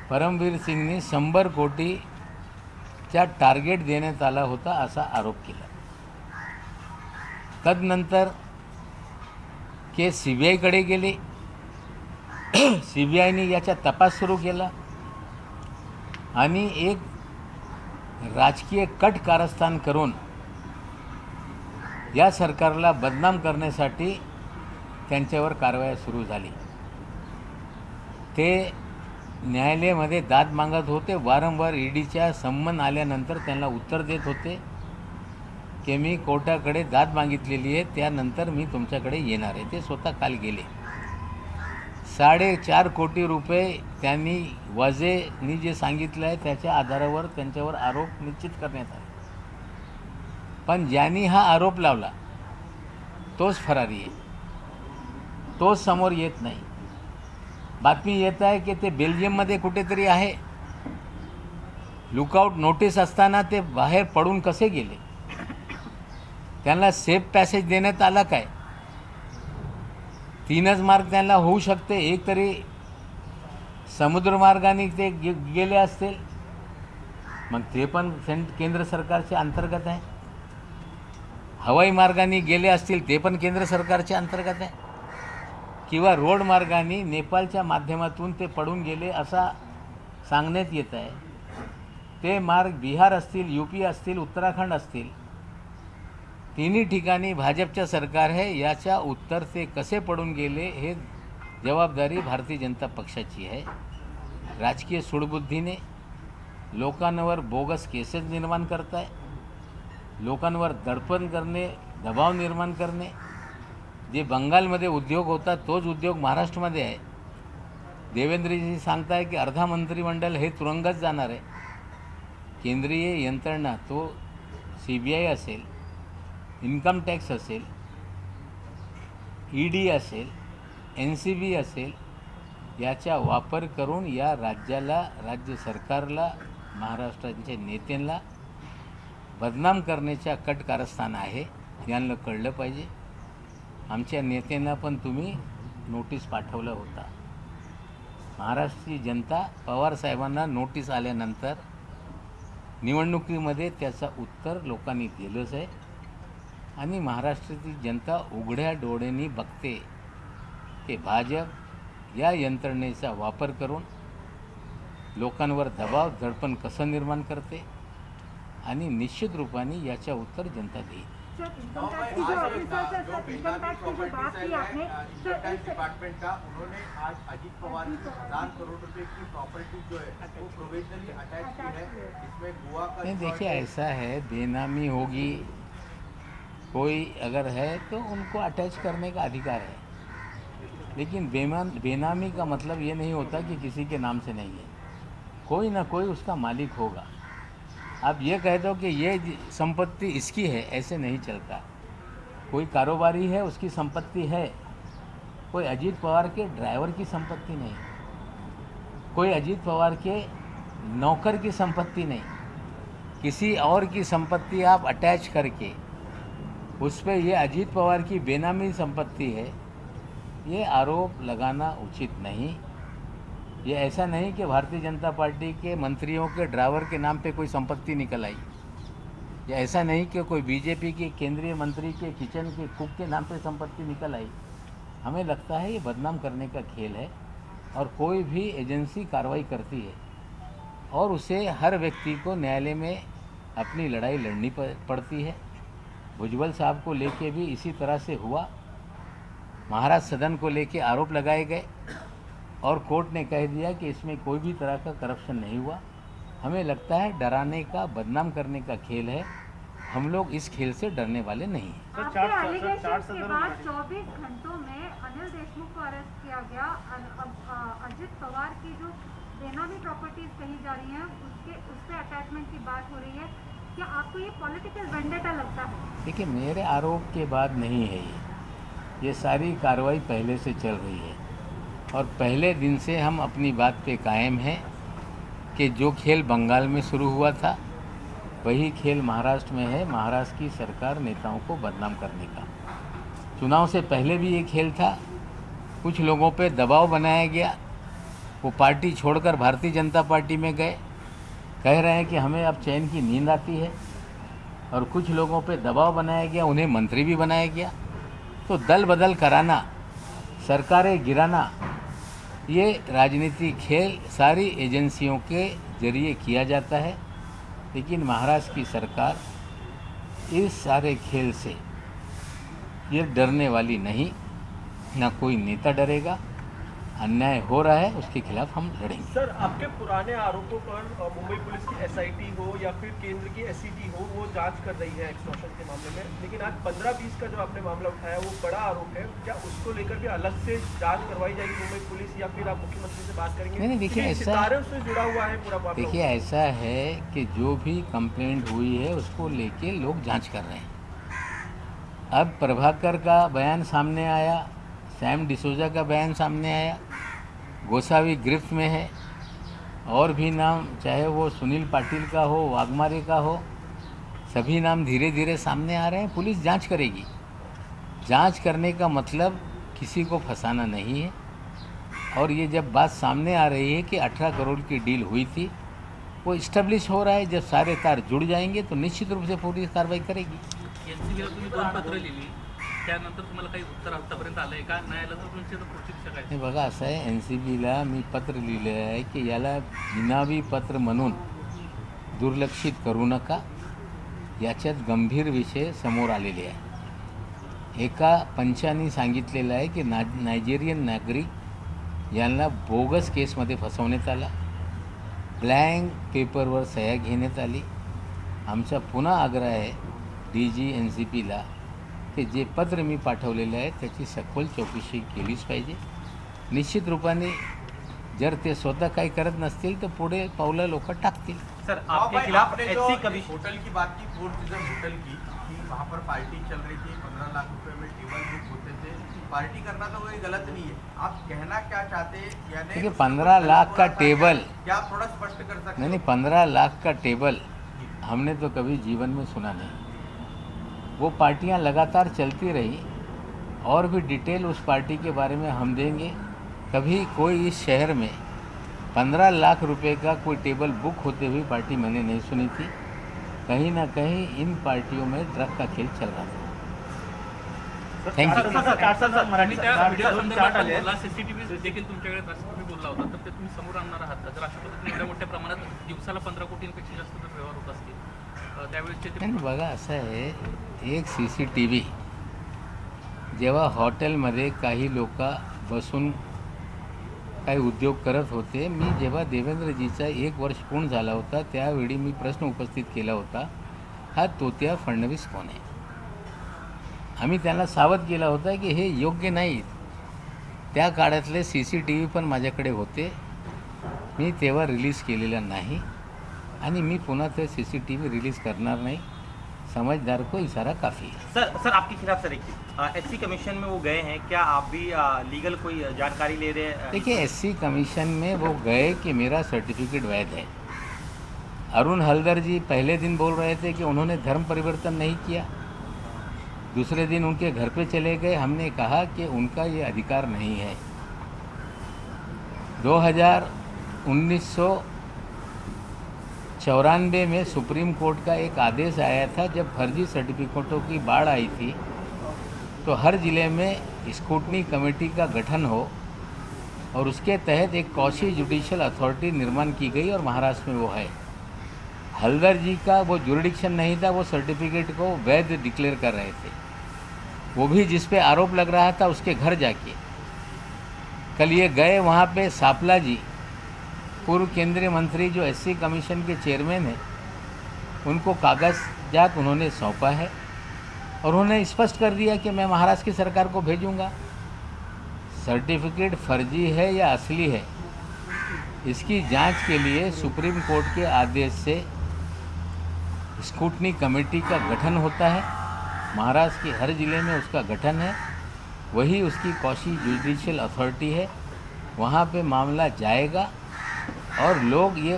परमवीर सिंगनी 100 कोटीचा टार्गेट देण्यात आला होता असा आरोप केला। तदनंतर केस CBIकडे गेले. CBIने याचा तपास सुरू केला आणि एक राजकीय कट कारस्थान करून या सरकारला बदनाम करण्यासाठी त्यांच्यावर कारवाई सुरू झाली. ते न्यायालयामध्ये दाद मागत होते. वारंवार EDच्या संमन आल्यानंतर त्यांना उत्तर देत होते की मी कोर्टाकडे दाद मागितलेली आहे, त्यानंतर मी तुमच्याकडे येणार आहे. ते स्वतः काल गेले. 4.5 कोटी रुपये त्यांनी वजेनी जे सांगितलं आहे त्याच्या आधारावर त्यांच्यावर आरोप निश्चित करण्यात आले. पण ज्यांनी हा आरोप लावला तोच फरारी आहे, तोच समोर येत नाही. बातमी येत आहे की ते बेल्जियममध्ये कुठेतरी आहे. लुकआउट नोटीस असताना ते बाहेर पडून कसे गेले? त्यांना सेफ पॅसेज देण्यात आला काय? 3च मार्ग त्यांना होऊ शकते. एक तरी समुद्रमार्गाने ते गेले असतील, मग ते पण केंद्र सरकारच्या अंतर्गत आहे. हवाई मार्गाने गेले असतील ते पण केंद्र सरकारच्या अंतर्गत आहे. किंवा रोड मार्गाने नेपाळच्या माध्यमातून ते पडून गेले असा सांगण्यात येत आहे. ते मार्ग बिहार असतील, UP असतील, उत्तराखंड असतील, तिन्ही ठिकाणी भाजपचं सरकार आहे. याच्या उत्तर ते कसे पडून गेले हे जबाबदारी भारतीय जनता पक्षाची आहे. राजकीय सूडबुद्धीने लोकांवर बोगस केसेस निर्माण करताय, लोकांवर दडपण करणे, दबाव निर्माण करणे. जे बंगालमध्ये उद्योग होता तोच उद्योग महाराष्ट्रामध्ये आहे. देवेंद्रजी सांगताय की अर्धा मंत्रिमंडळ हे तुरुंगात जाणार आहे. केंद्रीय यंत्रणा तो CBI असेल, इन्कम टॅक्स असेल, ED असेल, NCB असेल, याचा वापर करून या राज्याला, राज्य सरकारला, महाराष्ट्राच्या नेत्यांना बदनाम करण्याच्या कट कारस्थान आहे. यांना कळलं पाहिजे. आमच्या नेत्यांना पण तुम्ही नोटीस पाठवलं होता. महाराष्ट्राची जनता पवार साहेबांना नोटीस आल्यानंतर निवडणुकीमध्ये त्याचं उत्तर लोकांनी दिलंच आहे. आणि महाराष्ट्राची जनता उघड्या डोळ्यांनी बघते की भाजप या यंत्रणेचा वापर करून लोकांवर दबाव, दडपण कसं निर्माण करते आणि निश्चित रूपाने याच्या उत्तर जनता देईल. डिपार्टमेंट का उन्होंने आज अजीत पवार की 1000 करोड़ रुपए की प्रॉपर्टी जो है वो प्रोविजनली अटैच की है. इसमें गोवा का नहीं, देखिए ऐसा है, बेनामी होगी, कोई अगर है तो उनको अटैच करने का अधिकार है. लेकिन बेनामी का मतलब ये नहीं होता कि किसी के नाम से नहीं है. कोई ना कोई उसका मालिक होगा. आप ये कह दो कि ये संपत्ति इसकी है, ऐसे नहीं चलता. कोई कारोबारी है, उसकी संपत्ति है. कोई अजीत पवार के ड्राइवर की संपत्ति नहीं, कोई अजीत पवार के नौकर की संपत्ति नहीं. किसी और की संपत्ति आप अटैच करके उस पर ये अजीत पवार की बेनामी संपत्ति है, ये आरोप लगाना उचित नहीं. ये ऐसा नहीं कि भारतीय जनता पार्टी के मंत्रियों के ड्राइवर के नाम पे कोई संपत्ति निकल आई. ये ऐसा नहीं कि कोई बीजेपी के केंद्रीय मंत्री के किचन के कुक के नाम पे संपत्ति निकल आई. हमें लगता है ये बदनाम करने का खेल है. और कोई भी एजेंसी कार्रवाई करती है और उसे हर व्यक्ति को न्यायालय में अपनी लड़ाई लड़नी पड़ती है. भुजबल साहब को लेके भी इसी तरह से हुआ. महाराष्ट्र सदन को लेके आरोप लगाए गए और कोर्ट ने कह दिया कि इसमें कोई भी तरह का करप्शन नहीं हुआ. हमें लगता है डराने का, बदनाम करने का खेल है. हम लोग इस खेल से डरने वाले नहीं हैं. आपके एलिगेशंस के बाद 24 घंटों में अनिल देशमुख को अरेस्ट किया गया. अजित पवार की जो बेनामी प्रॉपर्टीज कही जा रही हैं उस पर अटैचमेंट की बात हो रही है. क्या आपको ये पॉलिटिकल वेंडेटा लगता है? देखिए, मेरे आरोप के बाद नहीं है ये सारी कार्रवाई पहले से चल रही है. और पहले दिन से हम अपनी बात पे कायम हैं कि जो खेल बंगाल में शुरू हुआ था वही खेल महाराष्ट्र में है. महाराष्ट्र की सरकार नेताओं को बदनाम करने का. चुनाव से पहले भी ये खेल था. कुछ लोगों पे दबाव बनाया गया, वो पार्टी छोड़कर भारतीय जनता पार्टी में गए. कह रहे हैं कि हमें अब चैन की नींद आती है. और कुछ लोगों पे दबाव बनाया गया, उन्हें मंत्री भी बनाया गया. तो दल बदल कराना सरकारें गिराना ये राजनीतिक खेल सारी एजेंसियों के जरिए किया जाता है, लेकिन महाराष्ट्र की सरकार इस सारे खेल से ये डरने वाली नहीं, ना कोई नेता डरेगा। अन्याय हो रहा है उसके खिलाफ हम लड़ेंगे। सर, आपके पुराने आरोपों पर मुंबई पुलिस की एसआईटी हो या फिर केंद्र की एससीटी हो, वो जांच कर रही है एक्सटॉर्शन के मामले में, लेकिन आज 15-20 का जो आपने मामला उठाया वो बड़ा आरोप है। क्या उसको लेकर भी अलग से जांच करवाई जाएगी मुंबई पुलिस, या फिर आप मुख्यमंत्री से बात करेंगे? नहीं, देखिए ऐसा, सितारों से जुड़ा हुआ है पूरा मामला। देखिए ऐसा है कि जो भी कंप्लेंट हुई है उसको लेके लोग जांच कर रहे हैं। अब प्रभाकर का बयान सामने आया, सैम डिसोजा का बयान सामने आया, गोसावी गिरफ्त में है, और भी नाम, चाहे वो सुनील पाटिल का हो, वाघमारे का हो, सभी नाम धीरे धीरे सामने आ रहे हैं। पुलिस जांच करेगी। जांच करने का मतलब किसी को फंसाना नहीं है। और ये जब बात सामने आ रही है कि 18 करोड़ की डील हुई थी, वो इस्टेब्लिश हो रहा है। जब सारे तार जुड़ जाएंगे तो निश्चित रूप से पुलिस कार्रवाई करेगी। एनसीबीला तुम्ही 2 पत्र लिहिली, त्यानंतर तुम्हाला काही उत्तर आतापर्यंत आलं आहे का? नाही आलं तर तुमची आता पुढची दिशा काय? हे बघा, असं आहे, एन सी बीला मी पत्र लिहिलं आहे की याला जिनावी पत्र म्हणून दुर्लक्षित करू नका। याच्यात गंभीर विषय समोर आलेले आहे। एका पंचांनी सांगितलेलं आहे की नायजेरियन नागरिक यांना बोगस केसमध्ये फसवण्यात आला, ब्लँक पेपरवर सह्या घेण्यात आली। आमचा पुन्हा आग्रह आहे DG NCPला की जे पत्र मी पाठवलेलं आहे त्याची सखोल चौकशी केलीच पाहिजे। निश्चित रूपाने जर ते स्वतः काही करत नसतील तर पुढे पावलं लोक टाकतील। सर, आपके खिलाफ एससी कभी होटल की बात की, फोर्थ सीजन होटल की, कि वहाँ पर पार्टी चल रही थी, 15 लाख रुपए में टेबल बुक होते थे। पार्टी करना तो कोई गलत नहीं है, आप कहना क्या चाहते हैं? यानी देखिए 15 लाख का टेबल, क्या आप थोड़ा स्पष्ट कर सकते हैं? नहीं 15 लाख का टेबल हमने तो कभी जीवन में सुना नहीं। वो पार्टियां लगातार चलती रही, और भी डिटेल उस पार्टी के बारे में हम देंगे। कभी कोई इस शहर में 15 लाख रुपए का कोई टेबल बुक होते हुए पार्टी मैंने नहीं सुनी थी। कहीं ना कहीं इन पार्टियों में ड्रग का खेल चल रहा था। थँक्यू। आणि त्या व्हिडिओ संदर्भात बोलला, सीसीटीव्ही देखील तुमच्याकडे तुम्ही बोलला होता, तर ते तुम्ही समोर आणणार आहात का? जर अशा पद्धतीने एवढ्या मोठ्या प्रमाणात दिवसाला 15 कोटींपेक्षा जास्त जर व्यवहार होत असतील त्यावेळेसचे ते नाही बघा, असं आहे, एक CCTV जेव्हा हॉटेलमध्ये काही लोक बसून काही उद्योग करत होते, मी जेव्हा देवेंद्रजीचा 1 वर्ष पूर्ण झाला होता त्यावेळी मी प्रश्न उपस्थित केला होता, हा तोत्या फडणवीस कोण आहे? आम्ही त्यांना सावध केला होता की हे योग्य नाही। त्या काळातले CCTV पण माझ्याकडे होते, मी तेव्हा रिलीज केलेला नाही आणि मी पुन्हा ते CCTV रिलीज करणार नाही। समझदार को इशारा काफ़ी है। सर आपके खिलाफ सर एससी कमीशन में वो गए हैं, क्या आप भी लीगल कोई जानकारी ले रहे हैं? देखिए SC कमीशन में वो गए कि मेरा सर्टिफिकेट वैध है। अरुण हलदर जी पहले दिन बोल रहे थे कि उन्होंने धर्म परिवर्तन नहीं किया, दूसरे दिन उनके घर पे चले गए। हमने कहा कि उनका ये अधिकार नहीं है। 1994 में सुप्रीम कोर्ट का एक आदेश आया था, जब फर्जी सर्टिफिकेटों की बाढ़ आई थी तो हर ज़िले में स्क्रूटनी कमेटी का गठन हो, और उसके तहत एक कौशी जुडिशियल अथॉरिटी निर्माण की गई, और महाराष्ट्र में वो है। हलदर जी का वो जुरिडिक्शन नहीं था, वो सर्टिफिकेट को वैध डिक्लेयर कर रहे थे। वो भी जिस पे आरोप लग रहा था उसके घर जाके कल ये गए, वहाँ पे सापला जी पूर्व केंद्रीय मंत्री जो SC कमीशन के चेयरमैन हैं, उनको कागजात उन्होंने सौंपा है, और उन्होंने स्पष्ट कर दिया कि मैं महाराष्ट्र की सरकार को भेजूंगा। सर्टिफिकेट फर्जी है या असली है, इसकी जांच के लिए सुप्रीम कोर्ट के आदेश से स्क्रूटनी कमेटी का गठन होता है। महाराष्ट्र के हर ज़िले में उसका गठन है, वही उसकी कौशी जुडिशियल अथॉरिटी है। वहाँ पे मामला जाएगा और लोग ये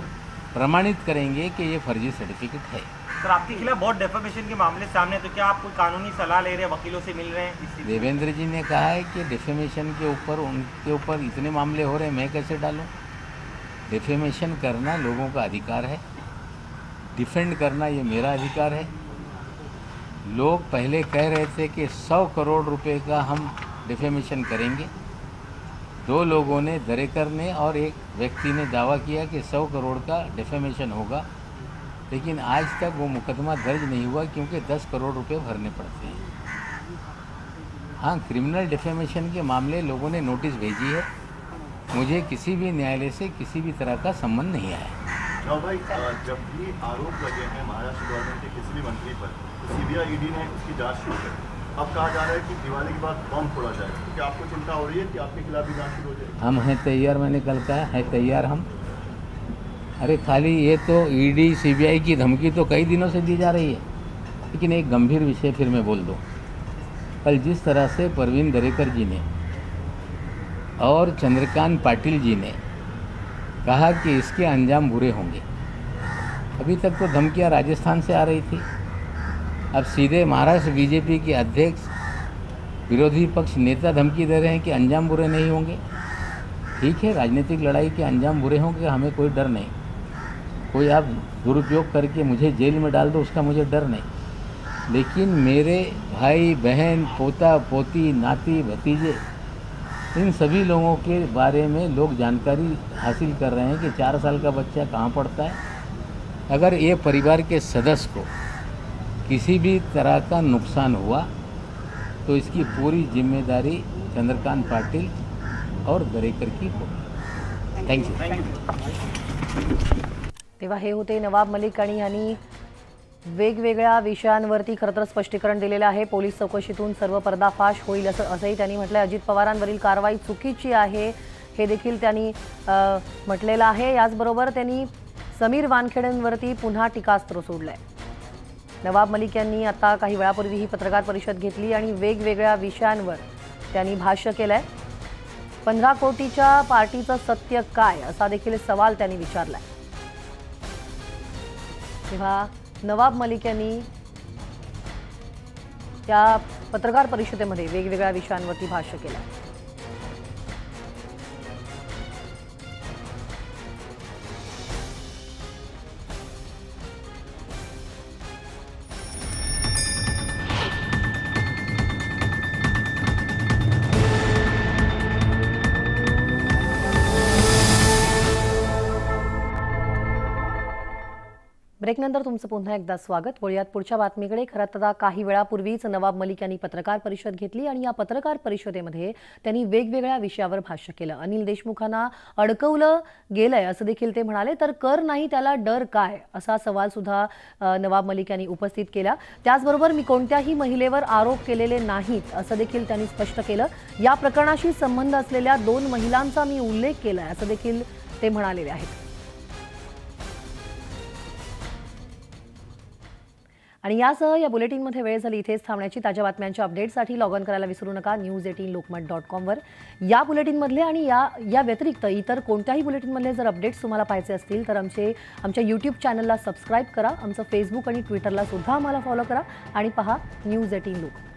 प्रमाणित करेंगे कि ये फर्जी सर्टिफिकेट है। सर, आपके खिलाफ बहुत डेफेमेशन के मामले सामने, तो क्या आप कोई कानूनी सलाह ले रहे हैं, वकीलों से मिल रहे हैं? देवेंद्र जी ने कहा है कि डिफेमेशन के ऊपर, उनके ऊपर इतने मामले हो रहे हैं, मैं कैसे डालूं? डिफेमेशन करना लोगों का अधिकार है, डिफेंड करना ये मेरा अधिकार है। लोग पहले कह रहे थे कि 100 करोड़ रुपए का हम डिफेमेशन करेंगे, दो लोगों ने, दरेकर ने और एक व्यक्ति ने दावा किया कि 100 करोड़ का डिफेमेशन होगा, लेकिन आज तक वो मुकदमा दर्ज नहीं हुआ क्योंकि 10 करोड़ रुपए भरने पड़ते हैं। हाँ, क्रिमिनल डिफेमेशन के मामले लोगों ने नोटिस भेजी है, मुझे किसी भी न्यायालय से किसी भी तरह का संबंध नहीं आया। भाई, जब भी आरोप लगे हैं महाराष्ट्र गवर्नमेंट के किसी भी मंत्री पर, तो सीबीआई ईडी ने उसकी जांच शुरू कर दी। अब कहा जा रहा है कि दिवाली के बाद बम फोड़ा जाएगा, तो क्या आपको चिंता हो रही है कि आपके खिलाफ भी जांच शुरू हो जाएगी? हम हैं तैयार, मैंने कल कहा है तैयार हम। अरे खाली ये तो ईडी सीबीआई की धमकी तो कई दिनों से दी जा रही है, लेकिन एक गंभीर विषय फिर मैं बोल दूँ। कल जिस तरह से परवीन दरेकर जी ने और चंद्रकांत पाटिल जी ने कहा कि इसके अंजाम बुरे होंगे, अभी तक तो धमकियां राजस्थान से आ रही थी, अब सीधे महाराष्ट्र बीजेपी के अध्यक्ष, विरोधी पक्ष नेता धमकी दे रहे हैं कि अंजाम बुरे नहीं होंगे। ठीक है, राजनीतिक लड़ाई के अंजाम बुरे होंगे, हमें कोई डर नहीं। कोई आप दुरुपयोग करके मुझे जेल में डाल दो, उसका मुझे डर नहीं, लेकिन मेरे भाई बहन, पोता पोती, नाती भतीजे, इन सभी लोगों के बारे में लोग जानकारी हासिल कर रहे हैं कि 4 साल का बच्चा कहाँ पढ़ता है। अगर ये परिवार के सदस्य को किसी भी तरह का नुकसान हुआ तो इसकी पूरी जिम्मेदारी चंद्रकांत पाटिल और दरेकर की होगी। थँक्यू। तेव्हा हे होते नवाब मलिक आणि यांनी वेगवेगळ्या विषयांवरती खरं तर स्पष्टीकरण दिलेलं आहे। पोलीस चौकशीतून सर्व पर्दाफाश होईल असंही त्यांनी म्हटलं आहे। अजित पवारांवरील कारवाई चुकीची आहे हे देखील त्यांनी म्हटलेलं आहे। याचबरोबर त्यांनी समीर वानखेडेंवरती पुन्हा टीकास्त्र सोडलंय। नवाब मलिक यांनी आता काही वेळापूर्वी ही पत्रकार परिषद घेतली आणि वेगवेगळ्या विषयांवर त्यांनी भाष्य केलंय। 15 कोटीच्या पार्टीचं सत्य काय असा देखील सवाल त्यांनी विचारलाय। तेव्हा नवाब मलिक यांनी त्या पत्रकार परिषदेमध्ये वेगवेगळ्या विषयांवरती भाष्य केलं। ब्रेकनंतर तुमचं पुन्हा एकदा स्वागत। वळूयात पुढच्या बातमीकडे। खरं तर काही वेळापूर्वीच नवाब मलिक यांनी पत्रकार परिषद घेतली आणि या पत्रकार परिषदेमध्ये त्यांनी वेगवेगळ्या विषयावर भाष्य केलं। अनिल देशमुखांना अडकवलं गेलंय असं देखील ते म्हणाले, तर कर नाही त्याला डर काय असा सवाल सुद्धा नवाब मलिक यांनी उपस्थित केला। त्याचबरोबर मी कोणत्याही महिलेवर आरोप केलेले नाहीत असं देखील त्यांनी स्पष्ट केलं। या प्रकरणाशी संबंध असलेल्या 2 महिलांचा मी उल्लेख केलाय असं देखील ते म्हणालेले आहेत। आणि यासह या बुलेटिनमध्ये वेळ झाली इथेच थांबण्याची। ताज्या बातम्यांच्या अपडेट्ससाठी लॉग ऑन करायला विसरू नका news18lokmat.com वर। या बुलेटिनमधले आणि या व्यतिरिक्त इतर कोणत्याही बुलेटिनमधले जर अपडेट्स तुम्हाला पाहायचे असतील तर आमच्या यूट्यूब चॅनलला सबस्क्राईब करा, आमचं फेसबुक आणि ट्विटरला सुद्धा आम्हाला फॉलो करा आणि पहा News18 लोक।